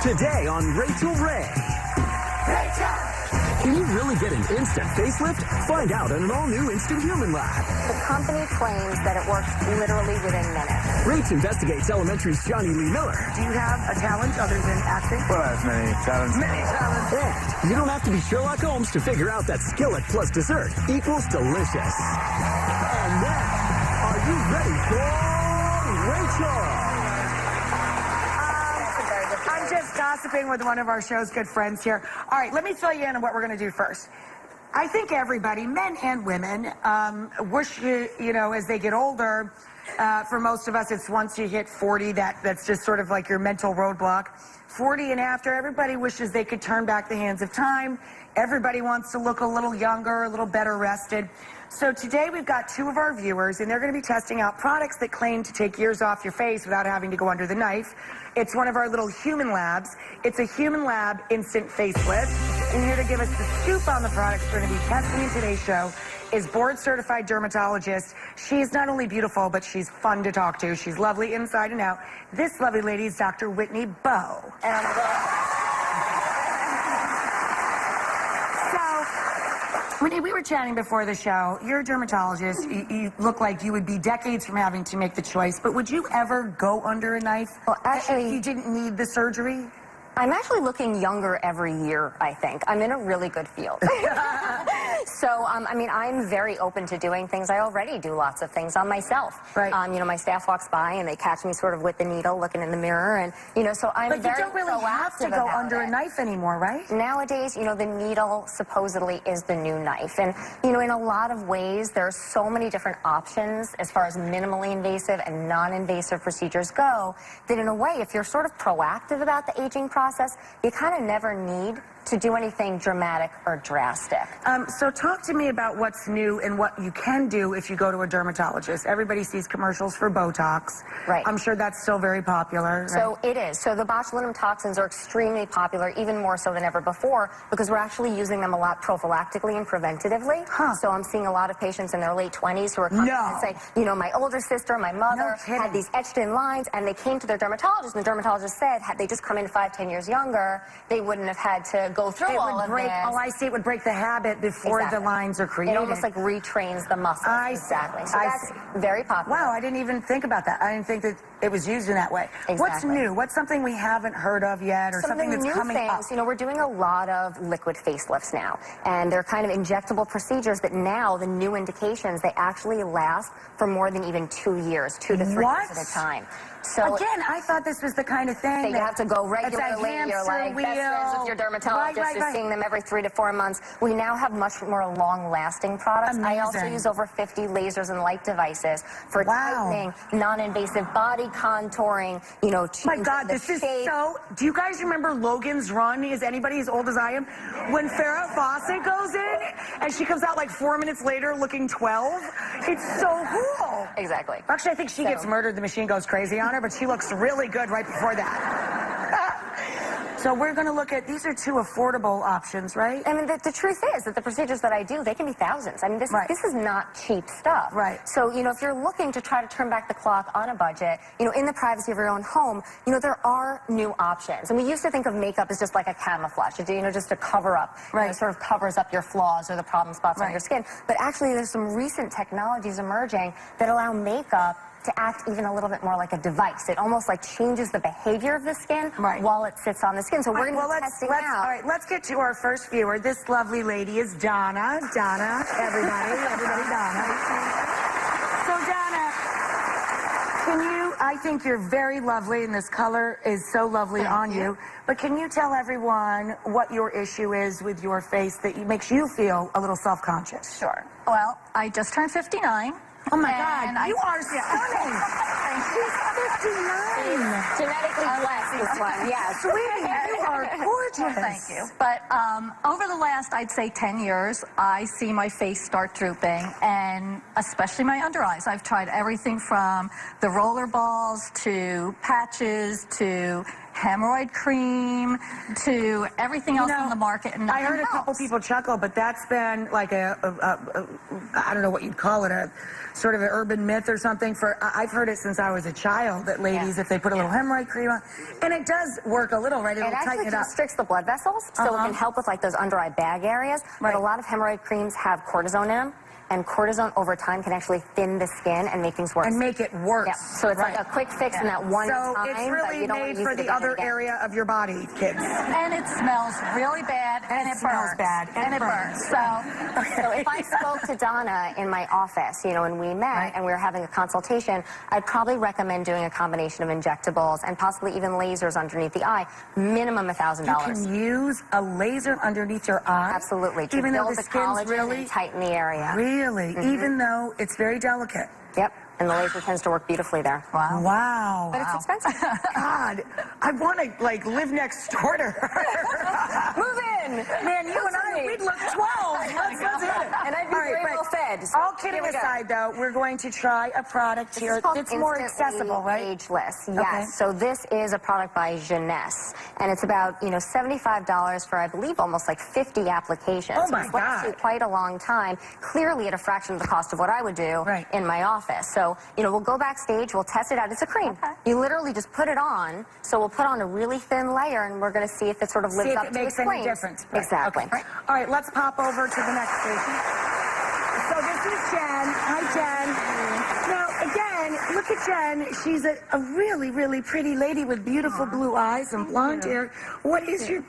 Today on Rachael Ray. Rachael! Can you really get an instant facelift? Find out in an all-new Instant Human Lab. The company claims that it works literally within minutes. Rates investigates Elementary's Johnny Lee Miller. Do you have a talent other than acting? Well, that's many talents. Many talents. And you don't have to be Sherlock Holmes to figure out that skillet plus dessert equals delicious. And now, are you ready for Rachael? I'm just gossiping with one of our show's good friends here. All right, let me fill you in on what we're going to do first. I think everybody, men and women, wish, you know, as they get older, for most of us, it's once you hit 40, that's just sort of like your mental roadblock. 40 and after, everybody wishes they could turn back the hands of time. Everybody wants to look a little younger, a little better rested. So today we've got two of our viewers, and they're going to be testing out products that claim to take years off your face without having to go under the knife. It's one of our little human labs. It's a human lab instant facelift. And here to give us the scoop on the products we're going to be testing in today's show is board-certified dermatologist. She's not only beautiful, but she's fun to talk to. She's lovely inside and out. This lovely lady is Dr. Whitney Bowe. And Whitney, we were chatting before the show. You're a dermatologist. You look like you would be decades from having to make the choice. But would you ever go under a knife? Well, actually, if you didn't need the surgery? I'm actually looking younger every year, I think. I'm in a really good field. So, I mean, I'm very open to doing things. I already do lots of things on myself. Right. You know, my staff walks by and they catch me sort of with the needle looking in the mirror. And, you know, so I'm very proactive. But you don't really have to go under a knife anymore, right? Nowadays, you know, the needle supposedly is the new knife. And, you know, in a lot of ways, there are so many different options as far as minimally invasive and non-invasive procedures go that in a way, if you're sort of proactive about the aging process, you kind of never need to do anything dramatic or drastic. So talk to me about what's new and what you can do if you go to a dermatologist. Everybody sees commercials for Botox. Right. I'm sure that's still very popular. Right? So it is. So the botulinum toxins are extremely popular, even more so than ever before, because we're actually using them a lot prophylactically and preventatively. Huh. So I'm seeing a lot of patients in their late 20s who are coming and say, you know, my older sister, my mother had these etched in lines, and they came to their dermatologist, and the dermatologist said, had they just come in 5-10 years younger, they wouldn't have had to go through all of this. Oh, I see. It would break the habit before the lines are created. It almost like retrains the muscles. Exactly. So that's very popular. Wow, I didn't even think about that. I didn't think that it was used in that way. Exactly. What's new? What's something we haven't heard of yet, or something that's coming up? You know, we're doing a lot of liquid facelifts now, and they're kind of injectable procedures that now, the new indications, they actually last for more than even 2 years, 2 to 3 years at a time. So again, I thought this was the kind of thing that you have to go regularly. You're like best friends with your dermatologist. You're seeing them every 3 to 4 months. We now have much more long-lasting products. Amazing. I also use over 50 lasers and light devices for tightening, non-invasive body contouring. You know, my God, this is so. Do you guys remember Logan's Run? Is anybody as old as I am? When Farrah Fawcett goes in and she comes out like 4 minutes later looking 12. It's so cool. Exactly. Actually, I think she gets murdered. The machine goes crazy on her, but she looks really good right before that. So we're going to look at, these are two affordable options, right? I mean, the truth is that the procedures that I do, they can be thousands. I mean, this is not cheap stuff. Right. So, you know, if you're looking to try to turn back the clock on a budget, you know, in the privacy of your own home, you know, there are new options. And we used to think of makeup as just like a camouflage, you know, just a cover up. Right. You know, it sort of covers up your flaws or the problem spots on your skin. But actually, there's some recent technologies emerging that allow makeup to act even a little bit more like a device. It almost like changes the behavior of the skin while it sits on the skin. So we're going to be testing out. All right, let's get to our first viewer. This lovely lady is Donna. Donna, everybody, Donna. So Donna, I think you're very lovely, and this color is so lovely on you. But can you tell everyone what your issue is with your face that makes you feel a little self-conscious? Sure. Well, I just turned 59. Oh my God, you are stunning. She's 59. Genetically blessed, this one. Yeah, sweetie, you are gorgeous. Well, thank you. But over the last, I'd say 10 years, I see my face start drooping, and especially my under eyes. I've tried everything from the roller balls to patches to hemorrhoid cream to everything else on the market. And I heard a couple people chuckle, but that's been like I don't know what you'd call it, a sort of an urban myth or something. I've heard it since I was a child that ladies, if they put a little hemorrhoid cream on, and it does work a little, right? It'll tighten it up. It constricts the blood vessels, so it can help with like those under eye bag areas. But a lot of hemorrhoid creams have cortisone in them. And cortisone over time can actually thin the skin and make things worse. And make it worse. Yeah. So it's like a quick fix in that one time. So it's really made for the other area of your body, kids. And it smells really bad, and it smells burns. bad, and it burns. So if I spoke to Donna in my office, you know, and we met and we were having a consultation, I'd probably recommend doing a combination of injectables and possibly even lasers underneath the eye, minimum $1,000. You can use a laser underneath your eye? Absolutely. To even though build the the skin's collagen really and tighten the area. Really? Even though it's very delicate? Yep. And the laser tends to work beautifully there. Wow. Wow. But it's expensive. God, I want to, like, live next door to her. Move in. Man, you and I, we'd look 12. Let's hit it. And I'd be very well fed. So all kidding aside, though, we're going to try a product here that's more accessible, right? Ageless, yes. Okay. So this is a product by Ageless, and it's about, you know, $75 for, I believe, almost like 50 applications. Oh, my So it's lasted God. quite a long time, clearly at a fraction of the cost of what I would do in my office. So, you know, we'll go backstage, we'll test it out. It's a cream. Okay. You literally just put it on, so we'll put on a really thin layer, and we're going to see if it sort of lives up to its claims. See if it makes any difference. Right. Exactly. Okay. All right, let's pop over to the next station. So this is Jen. Hi, Jen. Now, again, look at Jen. She's a really, really pretty lady with beautiful blue eyes and blonde hair. What is your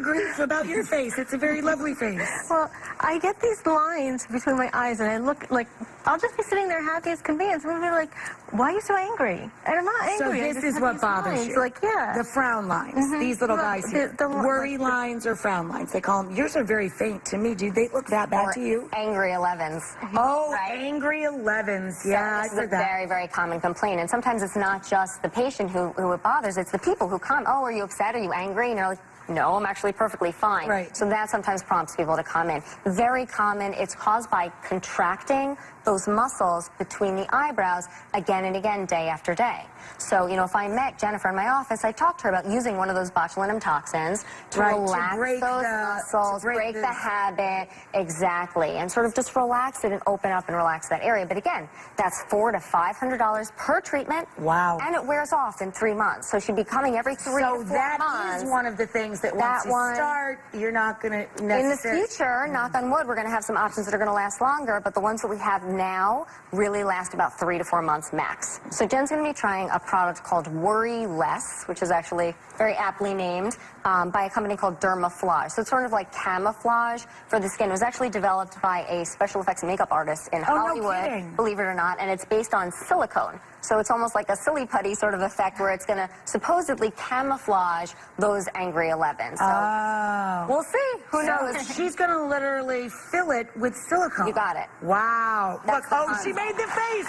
grief about your face? It's a very lovely face. Well, I get these lines between my eyes, and I look like I'll just be sitting there happy as can be, and someone will be like, "Why are you so angry?" And I'm not angry. So this is what bothers you. Like, yeah, the frown lines. These little guys here. the worry lines or frown lines. They call them. Yours are very faint to me. Do they look that bad to you? Angry 11s. Oh, angry 11s. Yeah, This is I a very, very common complaint. And sometimes it's not just the patient who it bothers, it's the people who come, "Oh, are you upset? Are you angry?" And you're like, "No, I'm actually perfectly fine." Right. So that sometimes prompts people to come in. Very common. It's caused by contracting those muscles between the eyebrows again and again, day after day. So, you know, if I met Jennifer in my office, I'd talk to her about using one of those botulinum toxins to relax those muscles, break the habit, exactly, and sort of just relax it and open up and relax that area. But again, that's $400 to $500 per treatment. Wow. And it wears off in 3 months. So she'd be coming every 3 to 4 months. So that is one of the things that once you start, you're not going to necessarily... In the future, knock on wood, we're going to have some options that are going to last longer, but the ones that we have now really last about 3 to 4 months max. So Jen's going to be trying a product called Worry Less, which is actually very aptly named by a company called Dermaflage. So it's sort of like camouflage for the skin. It was actually developed by a special effects and makeup artist in Hollywood, believe it or not, and it's based on silicone. So it's almost like a silly putty sort of effect where it's going to supposedly camouflage those angry 11s. So we'll see. Who knows? She's going to literally fill it with silicone. You got it. Wow. That's Look, she made the face.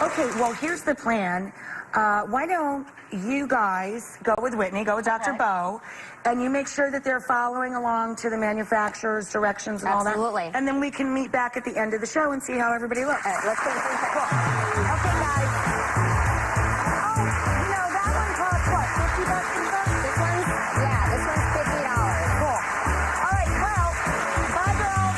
Okay, well, here's the plan. Why don't you guys go with Whitney, go with Dr. Bowe, and you make sure that they're following along to the manufacturer's directions and all that. Absolutely. And then we can meet back at the end of the show and see how everybody looks. All right, let's go. Okay, guys. Oh, you know, that one costs what, $50 each? This one's, yeah, this one's $50. Cool. All right, well, bye, girls.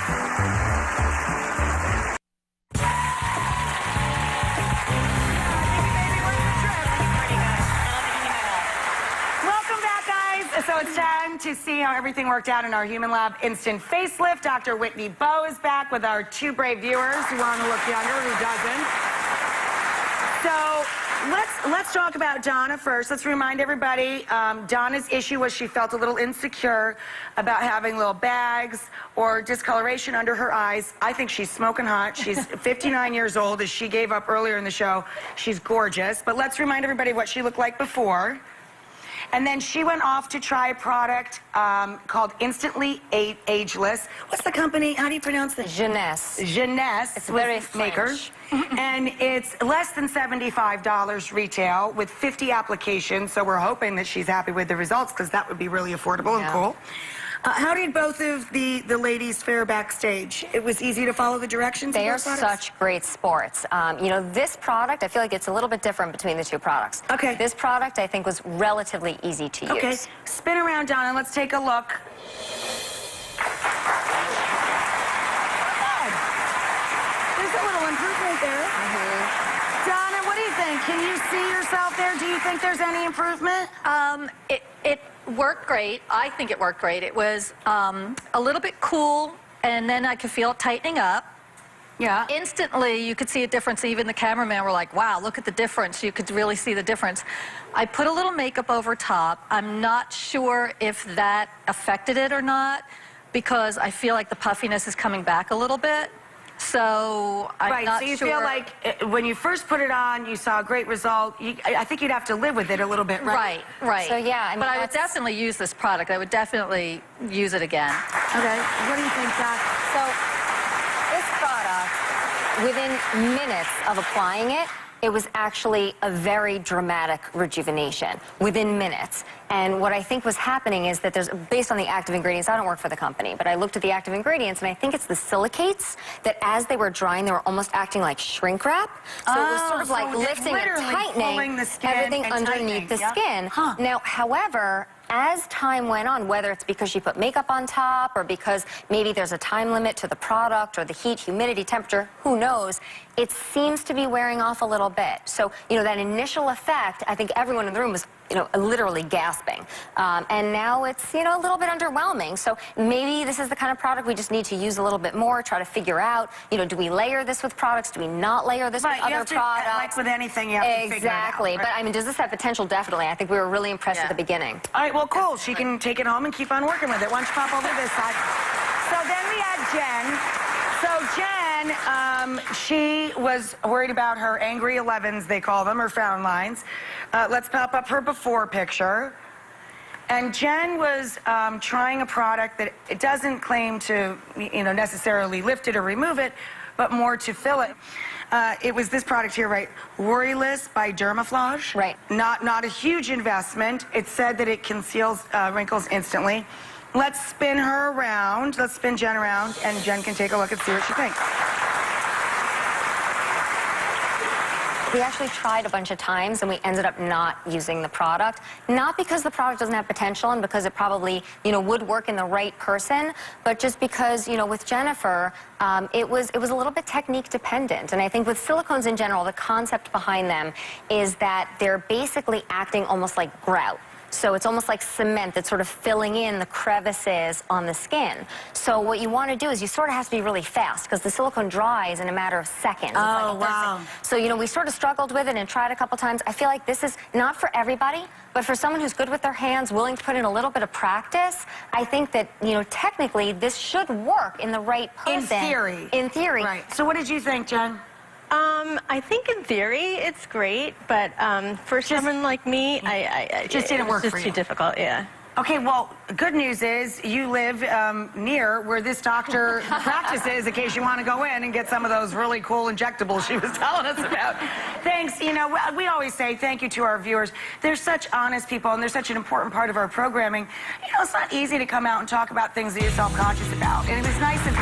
Welcome back, guys. So it's time to see how everything worked out in our Human Lab Instant Facelift. Dr. Whitney Bowe is back with our 2 brave viewers who want to look younger, who doesn't. So let's talk about Donna first. Let's remind everybody, Donna's issue was she felt a little insecure about having little bags or discoloration under her eyes. I think she's smoking hot. She's 59 years old, as she gave up earlier in the show. She's gorgeous. But let's remind everybody what she looked like before. And then she went off to try a product called Instantly Ageless. What's the company? How do you pronounce this? Jeunesse. Jeunesse. It's very makers. And it's less than $75 retail with 50 applications. So we're hoping that she's happy with the results, because that would be really affordable and cool. How did both of the ladies fare backstage? It was easy to follow the directions? They of are those products? such great sports. You know, this product, I feel like it's a little bit different between the two products. Okay. This product, I think, was relatively easy to use. Okay, spin around, Donna. Let's take a look. There's a little improvement there. Donna, what do you think? Can you see yourself there? Do you think there's any improvement? It worked great. I think it worked great. It was a little bit cool, and then I could feel it tightening up. Yeah. Instantly, you could see a difference. Even the cameraman were like, wow, look at the difference. You could really see the difference. I put a little makeup over top. I'm not sure if that affected it or not, because I feel like the puffiness is coming back a little bit. So I'm not so you sure. feel like when you first put it on, you saw a great result. I think you'd have to live with it a little bit, right? Right. So, yeah, I mean, but I would definitely use this product. I would definitely use it again. Okay. What do you think, Doc? So this product, within minutes of applying it, it was actually a very dramatic rejuvenation within minutes. And what I think was happening is that there's, based on the active ingredients, I don't work for the company, but I looked at the active ingredients, and I think it's the silicates that as they were drying, they were almost acting like shrink wrap. So it was sort of like lifting and tightening the skin everything and underneath the skin. Huh. Now, however, as time went on, whether it's because she put makeup on top or because maybe there's a time limit to the product or the heat, humidity, temperature, who knows, it seems to be wearing off a little bit. So, you know, that initial effect, I think everyone in the room was, you know, literally gasping. And now it's, you know, a little bit underwhelming. So maybe this is the kind of product we just need to use a little bit more, try to figure out, you know, do we layer this with products? Do we not layer this with other products? Like with anything, you have to figure it out. Exactly. Right? But, I mean, does this have potential? Definitely. I think we were really impressed at the beginning. All right, well, cool. She can take it home and keep on working with it. Why don't you pop over this side? So then we had Jen. So Jen, she was worried about her angry 11s, they call them, or frown lines. Let's pop up her before picture. And Jen was trying a product that it doesn't claim to, you know, necessarily lift it or remove it, but more to fill it. It was this product here, right? Worryless by Dermaflage. Right. Not a huge investment. It said that it conceals wrinkles instantly. Let's spin her around. Let's spin Jen around, and Jen can take a look and see what she thinks. We actually tried a bunch of times, and we ended up not using the product. Not because the product doesn't have potential and because it probably, you know, would work in the right person, but just because, you know, with Jennifer, it was a little bit technique dependent. And I think with silicones in general, the concept behind them is that they're basically acting almost like grout. So it's almost like cement that's sort of filling in the crevices on the skin. So what you want to do is you sort of have to be really fast because the silicone dries in a matter of seconds. Oh, wow. So, you know, we sort of struggled with it and tried a couple times. I feel like this is not for everybody, but for someone who's good with their hands, willing to put in a little bit of practice, I think that, you know, technically this should work in the right person. In theory. In theory. Right. So what did you think, Jen? I think in theory it's great, but for someone like me, It just didn't work for you. It's just too difficult, yeah. Okay, well, good news is you live near where this doctor practices in case you want to go in and get some of those really cool injectables she was telling us about. Thanks. You know, we always say thank you to our viewers. They're such honest people, and they're such an important part of our programming. You know, it's not easy to come out and talk about things that you're self-conscious about. And it was nice of